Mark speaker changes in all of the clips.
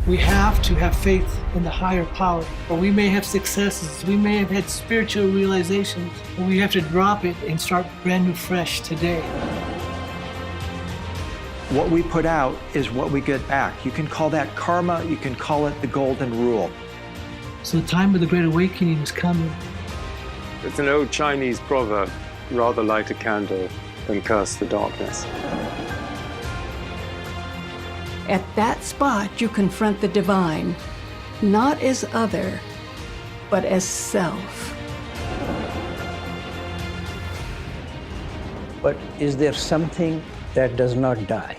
Speaker 1: We have to have faith in the higher power. Or we may have successes, we may have had spiritual realizations, but we have to drop it and start brand new fresh today.
Speaker 2: What we put out is what we get back. You can call that karma, you can call it the golden rule.
Speaker 1: So the time of the Great Awakening is coming.
Speaker 3: It's an old Chinese proverb, rather light a candle than curse the darkness.
Speaker 4: At that spot, you confront the divine, not as other, but as self.
Speaker 5: But is there something that does not die?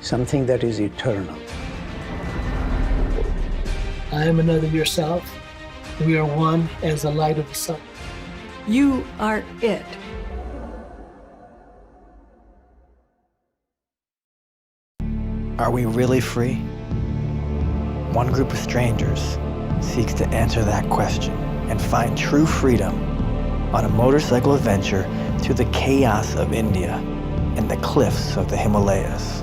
Speaker 5: Something that is eternal?
Speaker 1: I am another yourself. We are one as the light of the sun.
Speaker 4: You are it.
Speaker 6: Are we really free? One group of strangers seeks to answer that question and find true freedom on a motorcycle adventure through the chaos of India and the cliffs of the Himalayas.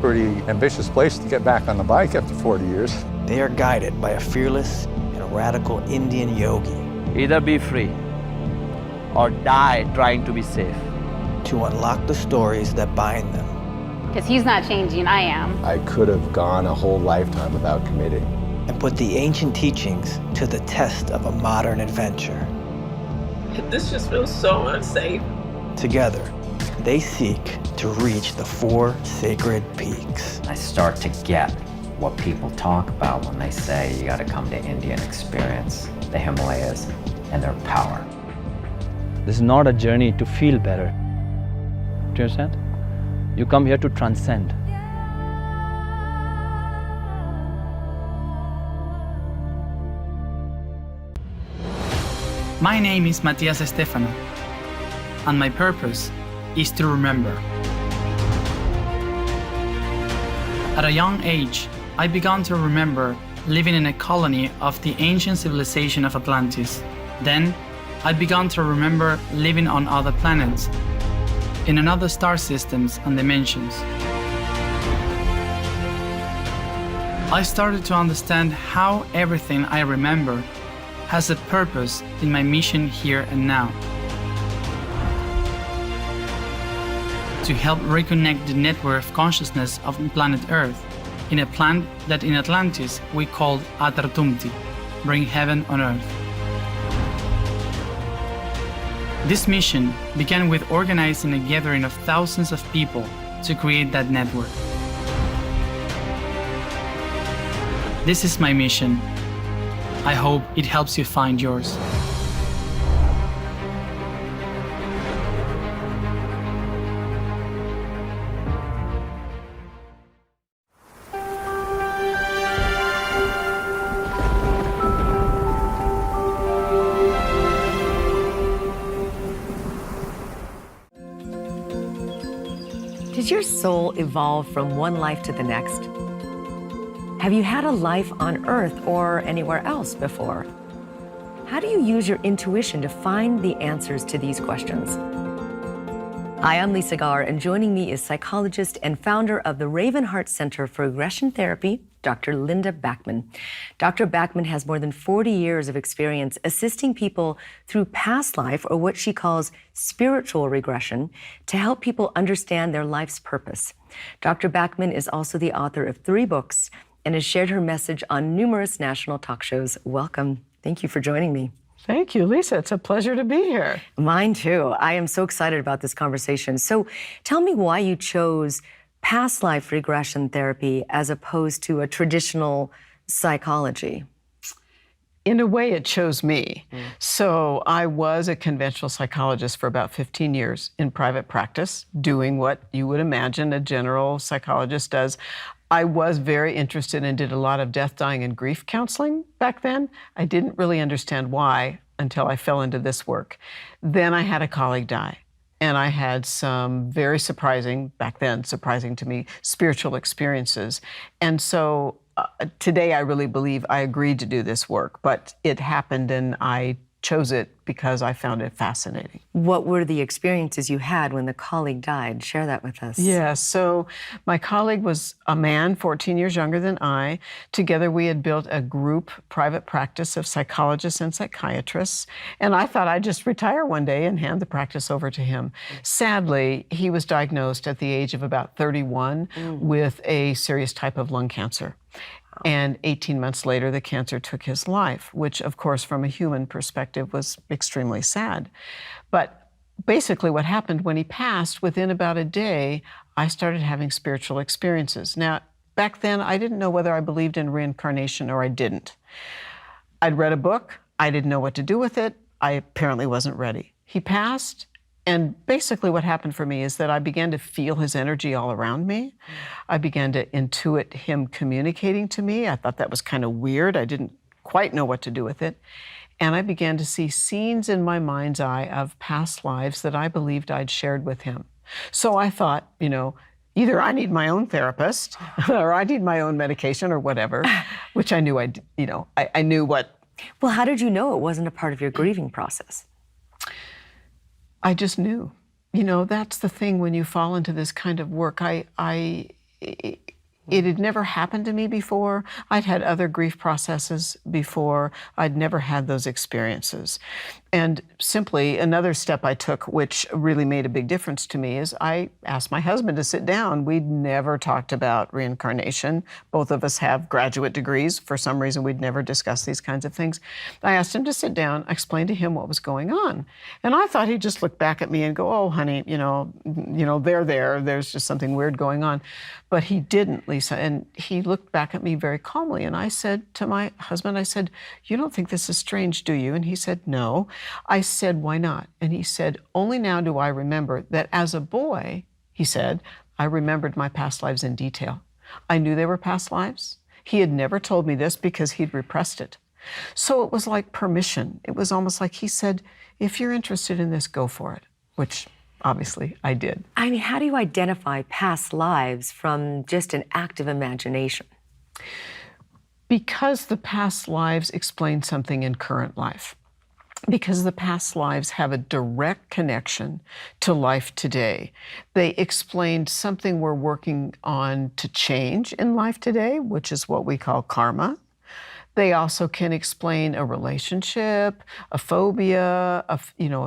Speaker 7: Pretty ambitious place to get back on the bike after 40 years.
Speaker 6: They are guided by a fearless and radical Indian yogi.
Speaker 8: Either be free or die trying to be safe.
Speaker 6: To unlock the stories that bind them.
Speaker 9: Because he's not changing, I am.
Speaker 7: I could have gone a whole lifetime without committing.
Speaker 6: And put the ancient teachings to the test of a modern adventure.
Speaker 10: This just feels so unsafe.
Speaker 6: Together, they seek to reach the 4 sacred peaks.
Speaker 11: I start to get what people talk about when they say you gotta come to India and experience the Himalayas and their power.
Speaker 8: This is not a journey to feel better. Do you understand? You come here to transcend.
Speaker 12: My name is Matias Estefano, and my purpose is to remember. At a young age, I began to remember living in a colony of the ancient civilization of Atlantis. Then, I began to remember living on other planets, in another star systems and dimensions. I started to understand how everything I remember has a purpose in my mission here and now. To help reconnect the network of consciousness of planet Earth in a plan that in Atlantis we called Atartumti, bring heaven on earth. This mission began with organizing a gathering of thousands of people to create that network. This is my mission. I hope it helps you find yours.
Speaker 13: Did your soul evolve from one life to the next? Have you had a life on Earth or anywhere else before? How do you use your intuition to find the answers to these questions? Hi, I'm Lisa Garr, and joining me is psychologist and founder of the Raven Heart Center for Regression Therapy, Dr. Linda Backman. Dr. Backman has more than 40 years of experience assisting people through past life, or what she calls spiritual regression, to help people understand their life's purpose. Dr. Backman is also the author of 3 books and has shared her message on numerous national talk shows. Welcome. Thank you for joining me.
Speaker 10: Thank you, Lisa. It's a pleasure to be here.
Speaker 13: Mine too. I am so excited about this conversation. So tell me why you chose past life regression therapy as opposed to a traditional psychology.
Speaker 10: In a way, it chose me. So I was a conventional psychologist for about 15 years in private practice, doing what you would imagine a general psychologist does. I was very interested and did a lot of death, dying, and grief counseling back then. I didn't really understand why until I fell into this work. Then I had a colleague die, and I had some very surprising, back then, surprising to me, spiritual experiences. And so today I really believe I agreed to do this work, but it happened and I chose it because I found it fascinating.
Speaker 13: What were the experiences you had when the colleague died? Share that with us.
Speaker 10: Yeah, so my colleague was a man 14 years younger than I. Together we had built a group private practice of psychologists and psychiatrists, and I thought I'd just retire one day and hand the practice over to him. Sadly, he was diagnosed at the age of about 31 with a serious type of lung cancer. And 18 months later, the cancer took his life, which, of course, from a human perspective, was extremely sad. But basically what happened when he passed, within about a day, I started having spiritual experiences. Now, back then, I didn't know whether I believed in reincarnation or I didn't. I'd read a book. I didn't know what to do with it. I apparently wasn't ready. He passed. And basically what happened for me is that I began to feel his energy all around me. I began to intuit him communicating to me. I thought that was kind of weird. I didn't quite know what to do with it. And I began to see scenes in my mind's eye of past lives that I believed I'd shared with him. So I thought, either I need my own therapist or I need my own medication or whatever, which I knew I knew what.
Speaker 13: Well, how did you know it wasn't a part of your grieving process?
Speaker 10: I just knew. That's the thing when you fall into this kind of work. It had never happened to me before. I'd had other grief processes before. I'd never had those experiences. And simply another step I took, which really made a big difference to me, is I asked my husband to sit down. We'd never talked about reincarnation. Both of us have graduate degrees. For some reason, we'd never discussed these kinds of things. I asked him to sit down, explain to him what was going on. And I thought he'd just look back at me and go, oh, honey, they're there. There's just something weird going on. But he didn't, Lisa. And he looked back at me very calmly. And I said to my husband, I said, you don't think this is strange, do you? And he said, no. I said, why not? And he said, only now do I remember that as a boy, he said, I remembered my past lives in detail. I knew they were past lives. He had never told me this because he'd repressed it. So it was like permission. It was almost like he said, if you're interested in this, go for it, which obviously I did.
Speaker 13: I mean, how do you identify past lives from just an active imagination?
Speaker 10: Because the past lives explain something in current life. Because the past lives have a direct connection to life today. They explained something we're working on to change in life today, which is what we call karma. They also can explain a relationship, a phobia, a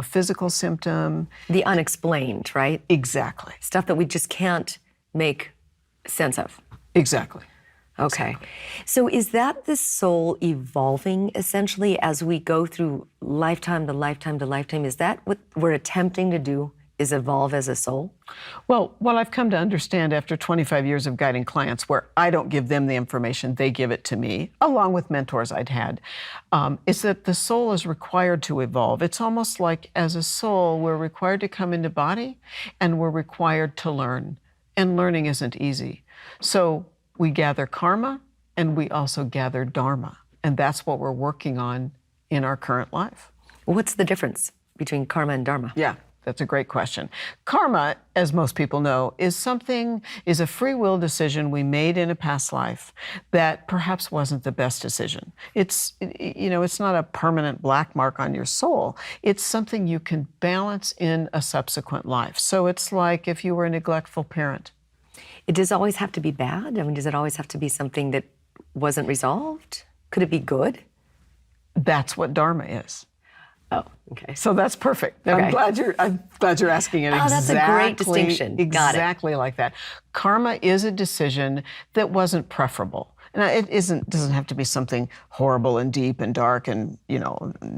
Speaker 10: physical symptom.
Speaker 13: The unexplained, right?
Speaker 10: Exactly.
Speaker 13: Stuff that we just can't make sense of.
Speaker 10: Exactly.
Speaker 13: Okay.
Speaker 10: Exactly.
Speaker 13: So is that the soul evolving essentially as we go through lifetime to lifetime to lifetime? Is that what we're attempting to do, is evolve as a soul?
Speaker 10: Well, what I've come to understand after 25 years of guiding clients where I don't give them the information, they give it to me, along with mentors I'd had, is that the soul is required to evolve. It's almost like as a soul, we're required to come into body and we're required to learn. And learning isn't easy. So we gather karma and we also gather dharma. And that's what we're working on in our current life.
Speaker 13: What's the difference between karma and dharma?
Speaker 10: Yeah, that's a great question. Karma, as most people know, is a free will decision we made in a past life that perhaps wasn't the best decision. It's not a permanent black mark on your soul. It's something you can balance in a subsequent life. So it's like if you were a neglectful parent.
Speaker 13: It does always have to be bad? I mean, does it always have to be something that wasn't resolved? Could it be good?
Speaker 10: That's what dharma is.
Speaker 13: Oh, okay.
Speaker 10: So that's perfect.
Speaker 13: Okay.
Speaker 10: I'm glad you're asking it exactly.
Speaker 13: That's a great distinction. Got it.
Speaker 10: Exactly like that. Karma is a decision that wasn't preferable. And it doesn't have to be something horrible and deep and dark and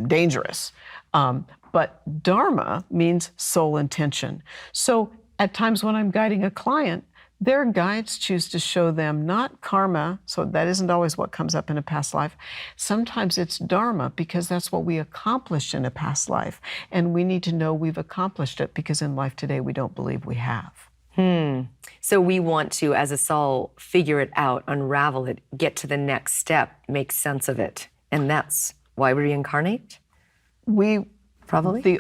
Speaker 10: dangerous. But dharma means soul intention. So at times when I'm guiding a client, their guides choose to show them not karma, so that isn't always what comes up in a past life. Sometimes it's dharma because that's what we accomplished in a past life. And we need to know we've accomplished it because in life today we don't believe we have.
Speaker 13: So we want to, as a soul, figure it out, unravel it, get to the next step, make sense of it. And that's why we reincarnate?
Speaker 10: We
Speaker 13: probably?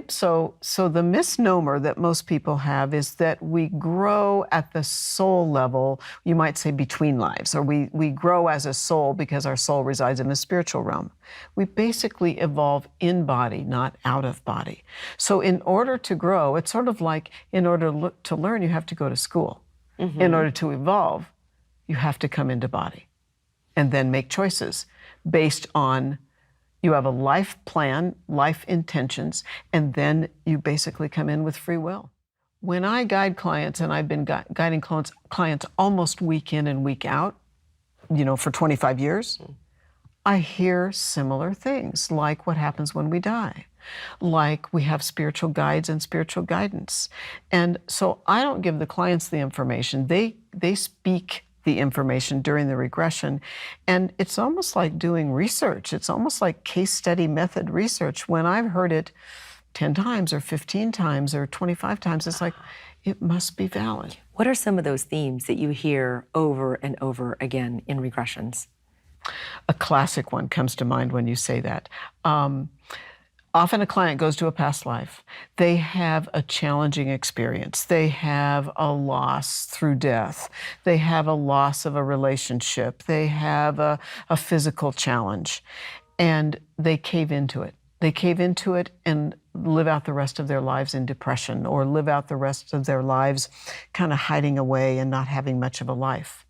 Speaker 10: So the misnomer that most people have is that we grow at the soul level, you might say between lives, or we grow as a soul because our soul resides in the spiritual realm. We basically evolve in body, not out of body. So in order to grow, it's sort of like in order to learn, you have to go to school. Mm-hmm. In order to evolve, you have to come into body and then make choices based on, you have a life plan, life intentions, and then you basically come in with free will. When I guide clients, and I've been guiding clients almost week in and week out, for 25 years, I hear similar things, like what happens when we die, like we have spiritual guides and spiritual guidance. And so I don't give the clients the information. They speak the information during the regression. And it's almost like doing research. It's almost like case study method research. When I've heard it 10 times or 15 times or 25 times, it's like, it must be valid.
Speaker 13: What are some of those themes that you hear over and over again in regressions?
Speaker 10: A classic one comes to mind when you say that. Often a client goes to a past life. They have a challenging experience. They have a loss through death. They have a loss of a relationship. They have a physical challenge. And they cave into it. They cave into it and live out the rest of their lives in depression, or live out the rest of their lives kind of hiding away and not having much of a life.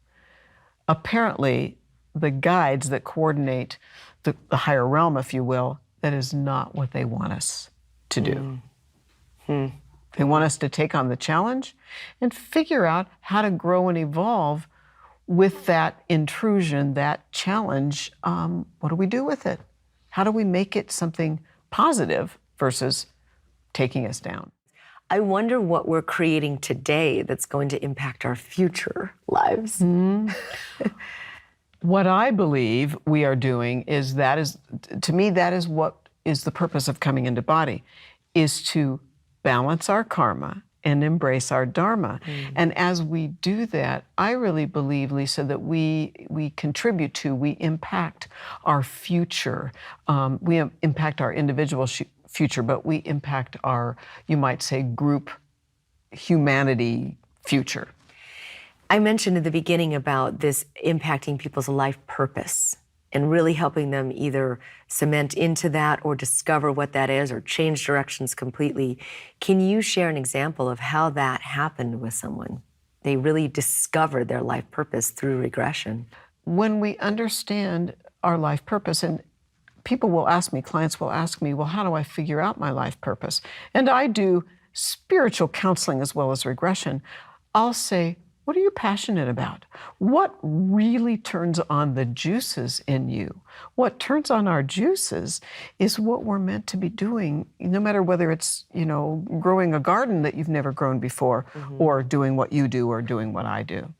Speaker 10: Apparently, the guides that coordinate the higher realm, if you will, that is not what they want us to do. They want us to take on the challenge and figure out how to grow and evolve with that intrusion, that challenge. What do we do with it? How do we make it something positive versus taking us down?
Speaker 13: I wonder what we're creating today that's going to impact our future lives.
Speaker 10: What I believe we are doing is, to me, that is what is the purpose of coming into body, is to balance our karma and embrace our dharma. And as we do that, I really believe, Lisa, that we contribute to, we impact our future. We impact our individual future, but we impact our, you might say, group humanity future.
Speaker 13: I mentioned at the beginning about this impacting people's life purpose and really helping them either cement into that or discover what that is or change directions completely. Can you share an example of how that happened with someone? They really discovered their life purpose through regression.
Speaker 10: When we understand our life purpose, and people will ask me, clients will ask me, well, how do I figure out my life purpose? And I do spiritual counseling as well as regression. I'll say, what are you passionate about? What really turns on the juices in you? What turns on our juices is what we're meant to be doing, no matter whether it's, growing a garden that you've never grown before, or doing what you do or doing what I do.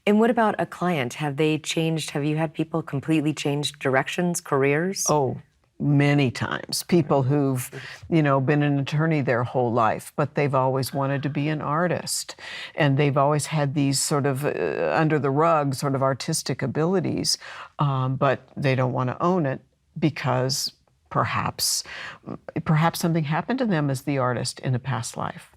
Speaker 13: And what about a client? Have they changed? Have you had people completely change directions, careers?
Speaker 10: Oh, many times. People who've, been an attorney their whole life, but they've always wanted to be an artist. And they've always had these sort of under the rug sort of artistic abilities, but they don't want to own it because perhaps something happened to them as the artist in a past life.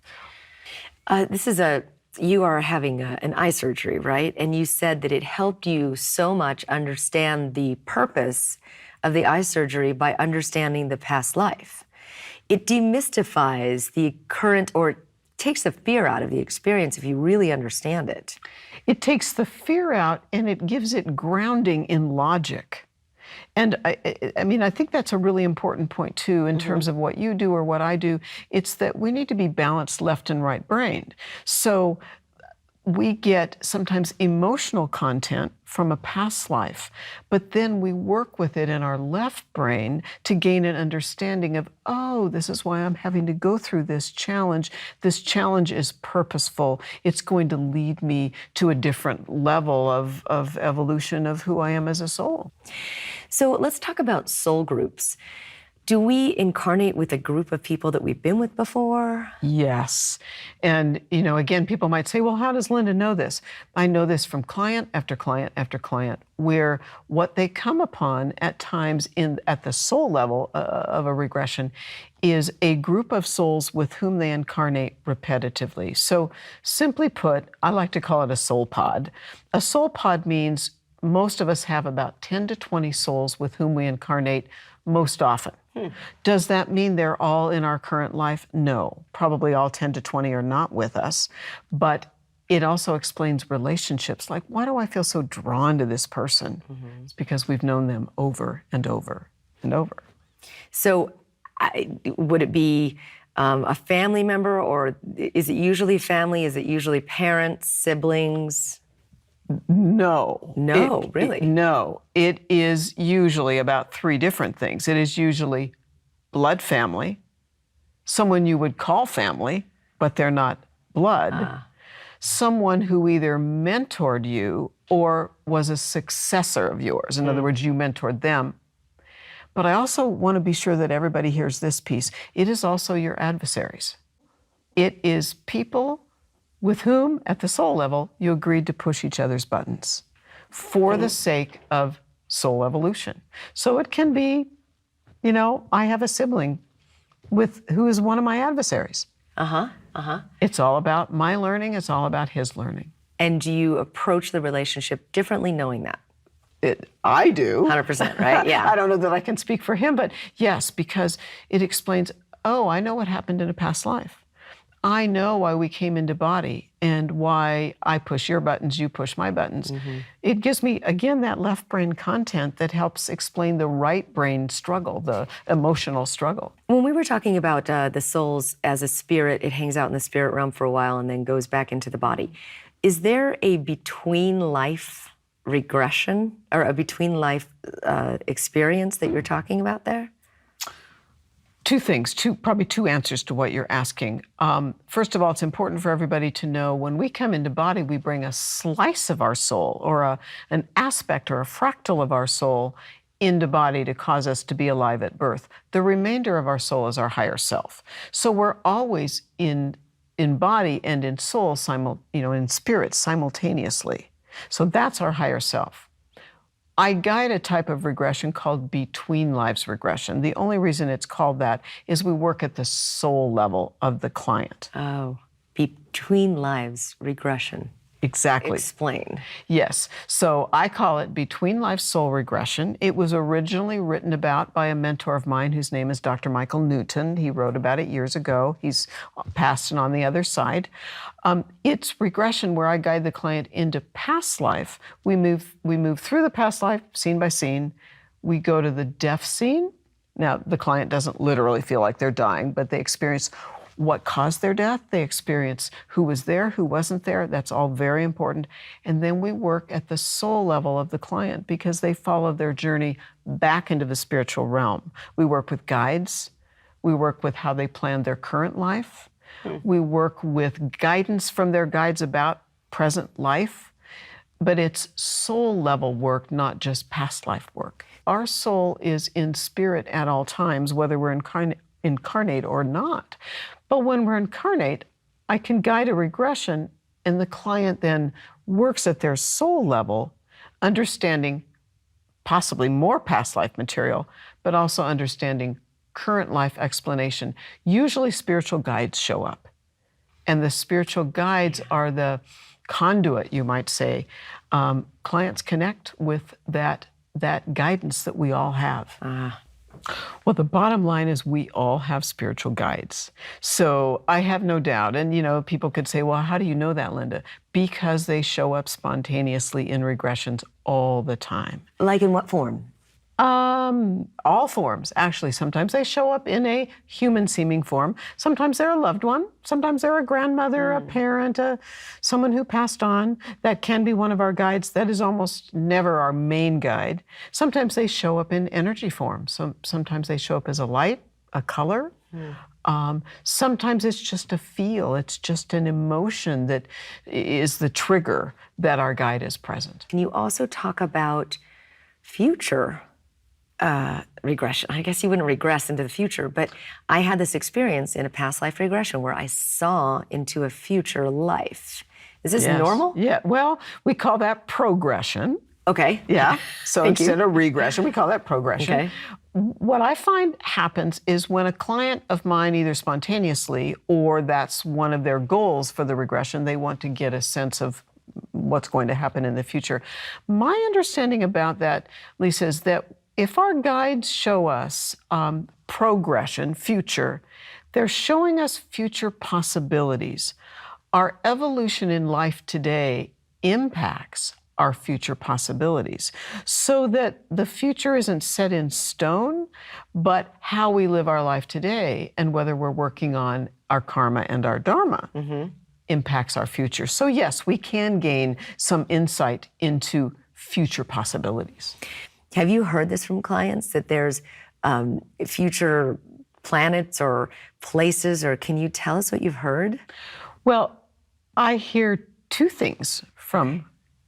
Speaker 13: You are having an eye surgery, right? And you said that it helped you so much understand the purpose of the eye surgery by understanding the past life. It demystifies the current, or takes the fear out of the experience if you really understand it.
Speaker 10: It takes the fear out and it gives it grounding in logic. And I think that's a really important point too, in terms of what you do or what I do. It's that we need to be balanced left and right brained. So we get sometimes emotional content from a past life, but then we work with it in our left brain to gain an understanding of, oh, this is why I'm having to go through this challenge. This challenge is purposeful. It's going to lead me to a different level of evolution of who I am as a soul.
Speaker 13: So let's talk about soul groups. Do we incarnate with a group of people that we've been with before?
Speaker 10: Yes. And, again, people might say, well, how does Linda know this? I know this from client after client after client, where what they come upon at times at the soul level of a regression is a group of souls with whom they incarnate repetitively. So simply put, I like to call it a soul pod. A soul pod means most of us have about 10 to 20 souls with whom we incarnate most often. Does that mean they're all in our current life? No. Probably all 10 to 20 are not with us. But it also explains relationships. Like, why do I feel so drawn to this person? It's because we've known them over and over and over.
Speaker 13: So would it be a family member, or is it usually family? Is it usually parents, siblings?
Speaker 10: No.
Speaker 13: No, really?
Speaker 10: No. It is usually about 3 different things. It is usually blood family, someone you would call family, but they're not blood, someone who either mentored you or was a successor of yours. In other words, you mentored them. But I also want to be sure that everybody hears this piece. It is also your adversaries. It is people with whom, at the soul level, you agreed to push each other's buttons for the sake of soul evolution. So it can be, I have a sibling who is one of my adversaries. It's all about my learning. It's all about his learning.
Speaker 13: And do you approach the relationship differently knowing that?
Speaker 10: I do.
Speaker 13: 100%, right? Yeah.
Speaker 10: I don't know that I can speak for him, but yes, because it explains, I know what happened in a past life. I know why we came into body and why I push your buttons, you push my buttons. It gives me, again, that left brain content that helps explain the right brain struggle, the emotional struggle.
Speaker 13: When we were talking about the souls as a spirit, it hangs out in the spirit realm for a while and then goes back into the body. Is there a between life regression or a between life experience that you're talking about there?
Speaker 10: 2 things, probably 2 answers to what you're asking. First of all, it's important for everybody to know when we come into body, we bring a slice of our soul or an aspect or a fractal of our soul into body to cause us to be alive at birth. The remainder of our soul is our higher self. So we're always in body and in soul, in spirit simultaneously. So that's our higher self. I guide a type of regression called between lives regression. The only reason it's called that is we work at the soul level of the client.
Speaker 13: Oh, between lives regression.
Speaker 10: Exactly.
Speaker 13: Explain.
Speaker 10: Yes. So I call it Between Life Soul Regression. It was originally written about by a mentor of mine whose name is Dr. Michael Newton. He wrote about it years ago. He's passed and on the other side. It's regression where I guide the client into past life. We move through the past life, scene by scene. We go to the death scene. Now, the client doesn't literally feel like they're dying, but they experience what caused their death. They experience who was there, who wasn't there. That's all very important. And then we work at the soul level of the client because they follow their journey back into the spiritual realm. We work with guides. We work with how they plan their current life. We work with guidance from their guides about present life. But it's soul level work, not just past life work. Our soul is in spirit at all times, whether we're incarnate or not. But when we're incarnate, I can guide a regression, and the client then works at their soul level, understanding possibly more past life material, but also understanding current life explanation. Usually spiritual guides show up, and the spiritual guides are the conduit, you might say. Clients connect with that guidance that we all have. Well, the bottom line is we all have spiritual guides. So I have no doubt, and people could say, well, how do you know that, Linda? Because they show up spontaneously in regressions all the time.
Speaker 13: Like in what form?
Speaker 10: All forms, actually. Sometimes they show up in a human-seeming form. Sometimes they're a loved one. Sometimes they're a grandmother, a parent, someone who passed on. That can be one of our guides. That is almost never our main guide. Sometimes they show up in energy form. Sometimes they show up as a light, a color. Sometimes it's just a feel. It's just an emotion that is the trigger that our guide is present.
Speaker 13: Can you also talk about future regression. I guess you wouldn't regress into the future, but I had this experience in a past life regression where I saw into a future life. Is this normal?
Speaker 10: Yeah, well, we call that progression.
Speaker 13: Okay.
Speaker 10: Yeah, so
Speaker 13: Thank
Speaker 10: instead
Speaker 13: you.
Speaker 10: of regression, we call that progression.
Speaker 13: Okay.
Speaker 10: What I find happens is when a client of mine, either spontaneously or that's one of their goals for the regression, they want to get a sense of what's going to happen in the future. My understanding about that, Lisa, is that if our guides show us progression, future, they're showing us future possibilities. Our evolution in life today impacts our future possibilities, so that the future isn't set in stone, but how we live our life today and whether we're working on our karma and our dharma impacts our future. So yes, we can gain some insight into future possibilities.
Speaker 13: Have you heard this from clients, that there's future planets or places, or can you tell us what you've heard?
Speaker 10: Well, I hear two things from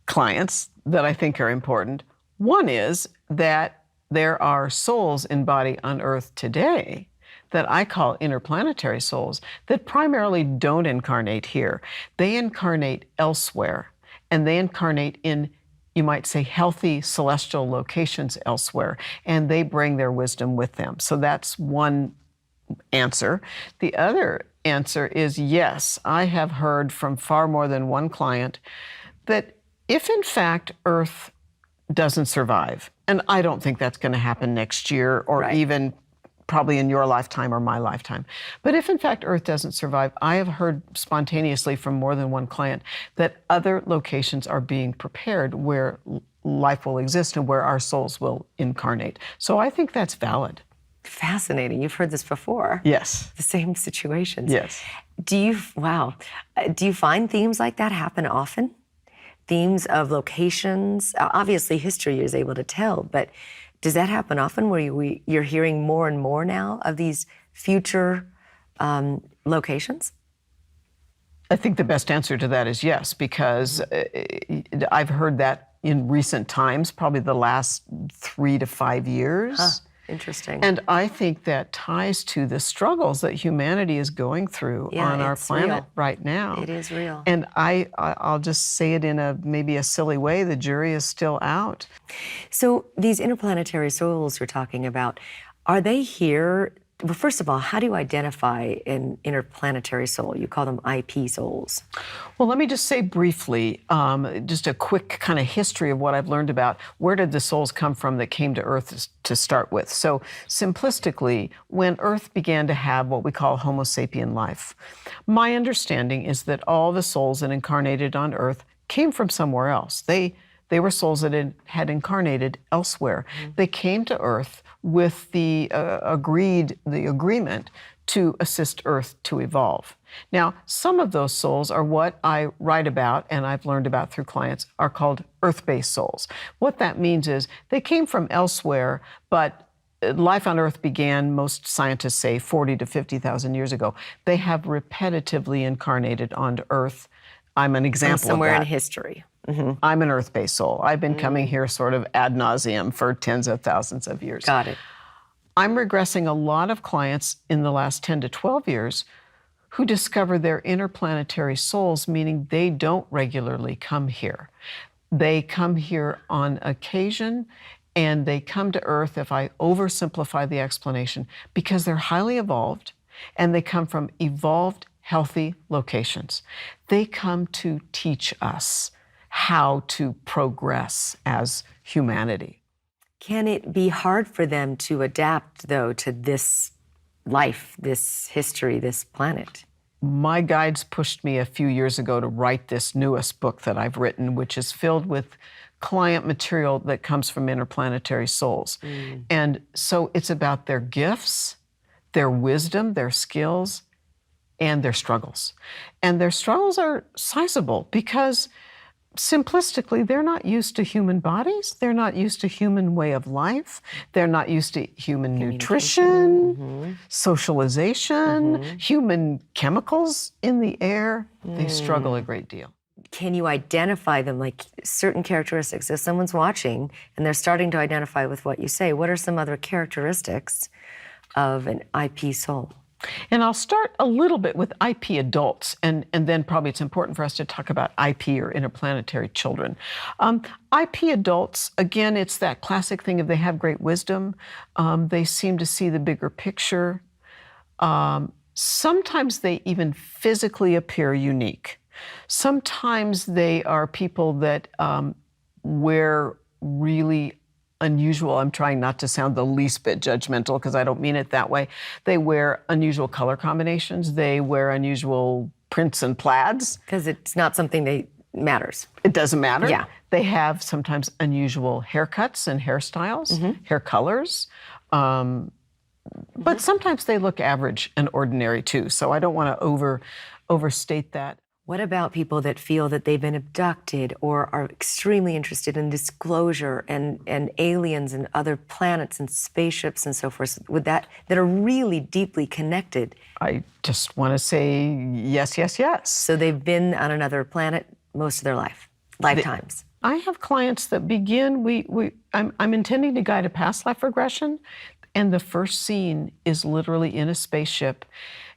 Speaker 10: clients that I think are important. One is that there are souls in body on Earth today that I call interplanetary souls that primarily don't incarnate here. They incarnate elsewhere, and they incarnate in, you might say, healthy celestial locations elsewhere, and they bring their wisdom with them. So that's one answer. The other answer is yes, I have heard from far more than one client that if in fact Earth doesn't survive, and I don't think that's going to happen next year or even probably in your lifetime or my lifetime, but if in fact Earth doesn't survive, I have heard spontaneously from more than one client that other locations are being prepared where life will exist and where our souls will incarnate. So I think that's valid.
Speaker 13: Fascinating. You've heard this before.
Speaker 10: Yes.
Speaker 13: The same situations.
Speaker 10: Yes.
Speaker 13: Do you find themes like that happen often? Themes of locations? Obviously, history is able to tell, but does that happen often where you're hearing more and more now of these future locations?
Speaker 10: I think the best answer to that is yes, because I've heard that in recent times, probably the last 3 to 5 years.
Speaker 13: Huh. Interesting.
Speaker 10: And I think that ties to the struggles that humanity is going through on our planet right now.
Speaker 13: It is real.
Speaker 10: And I'll just say it in maybe a silly way, the jury is still out.
Speaker 13: So these interplanetary souls you're talking about, are they here? Well, first of all, how do you identify an interplanetary soul? You call them IP souls.
Speaker 10: Well, let me just say briefly, just a quick kind of history of what I've learned about where did the souls come from that came to Earth to start with. So simplistically, when Earth began to have what we call Homo sapien life, my understanding is that all the souls that incarnated on Earth came from somewhere else. They were souls that had incarnated elsewhere. They came to Earth with the agreement to assist Earth to evolve. Now, some of those souls are what I write about and I've learned about through clients are called Earth-based souls. What that means is they came from elsewhere, but life on Earth began, most scientists say, 40 to 50,000 years ago. They have repetitively incarnated onto Earth. I'm an example of that.
Speaker 13: Somewhere in history.
Speaker 10: I'm an Earth-based soul. I've been coming here sort of ad nauseum for tens of thousands of years.
Speaker 13: Got it.
Speaker 10: I'm regressing a lot of clients in the last 10 to 12 years who discover their interplanetary souls, meaning they don't regularly come here. They come here on occasion, and they come to Earth, if I oversimplify the explanation, because they're highly evolved, and they come from evolved, healthy locations. They come to teach us how to progress as humanity.
Speaker 13: Can it be hard for them to adapt, though, to this life, this history, this planet?
Speaker 10: My guides pushed me a few years ago to write this newest book that I've written, which is filled with client material that comes from interplanetary souls. And so it's about their gifts, their wisdom, their skills, and their struggles. And their struggles are sizable because simplistically, they're not used to human bodies. They're not used to human way of life. They're not used to human nutrition, socialization, human chemicals in the air. They struggle a great deal.
Speaker 13: can you identify them, like certain characteristics? If someone's watching and they're starting to identify with what you say, what are some other characteristics of an IP soul?
Speaker 10: And I'll start a little bit with IP adults, and then probably it's important for us to talk about IP or interplanetary children. IP adults, again, it's that classic thing of they have great wisdom. They seem to see the bigger picture. Sometimes they even physically appear unique. Sometimes they are people that wear really unusual, I'm trying not to sound the least bit judgmental because I don't mean it that way. They wear unusual color combinations. They wear unusual prints and plaids.
Speaker 13: Because it's not something that matters.
Speaker 10: It doesn't matter.
Speaker 13: Yeah.
Speaker 10: They have sometimes unusual haircuts and hairstyles, hair colors. But sometimes they look average and ordinary too. So I don't want to overstate that.
Speaker 13: What about people that feel that they've been abducted or are extremely interested in disclosure and aliens and other planets and spaceships and so forth, that are really deeply connected? I
Speaker 10: just want to say yes, yes, yes.
Speaker 13: So they've been on another planet most of their lifetimes.
Speaker 10: I have clients that begin, I'm intending to guide a past life regression, and the first scene is literally in a spaceship.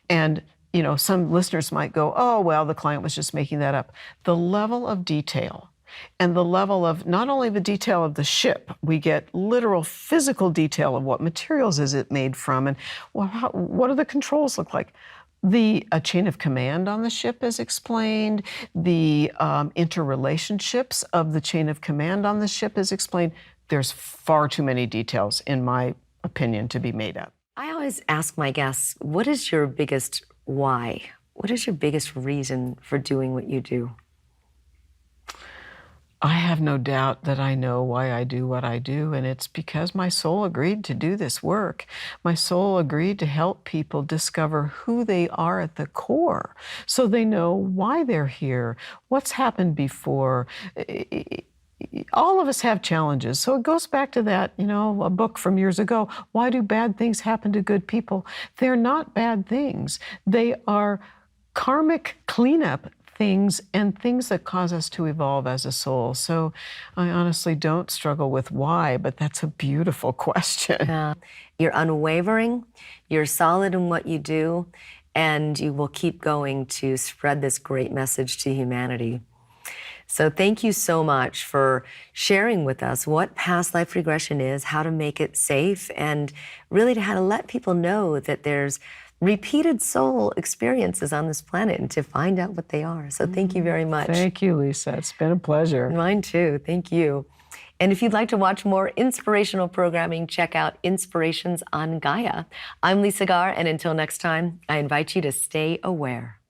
Speaker 10: And you know, some listeners might go, oh, well, the client was just making that up. The level of detail and the level of not only the detail of the ship, we get literal physical detail of what materials is it made from and what do the controls look like. The chain of command on the ship is explained. The interrelationships of the chain of command on the ship is explained. There's far too many details, in my opinion, to be made up.
Speaker 13: I always ask my guests, what is your biggest why? What is your biggest reason for doing what you do?
Speaker 10: I have no doubt that I know why I do what I do, and it's because my soul agreed to do this work. My soul agreed to help people discover who they are at the core so they know why they're here, what's happened before. All of us have challenges. So it goes back to that, you know, a book from years ago, Why Do Bad Things Happen to Good People? They're not bad things. They are karmic cleanup things and things that cause us to evolve as a soul. So I honestly don't struggle with why, but that's a beautiful question.
Speaker 13: You're unwavering, you're solid in what you do, and you will keep going to spread this great message to humanity. So thank you so much for sharing with us what past life regression is, how to make it safe, and really how to let people know that there's repeated soul experiences on this planet and to find out what they are. So thank you very much.
Speaker 10: Thank you, Lisa. It's been a pleasure.
Speaker 13: Mine too. Thank you. And if you'd like to watch more inspirational programming, check out Inspirations on Gaia. I'm Lisa Garr, and until next time, I invite you to stay aware.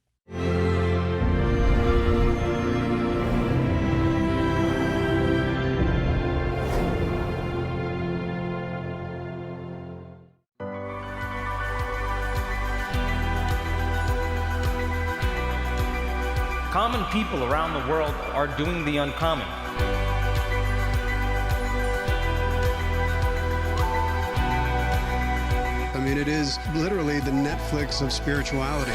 Speaker 14: Common people around the world are doing the uncommon.
Speaker 15: I mean, it is literally the Netflix of spirituality.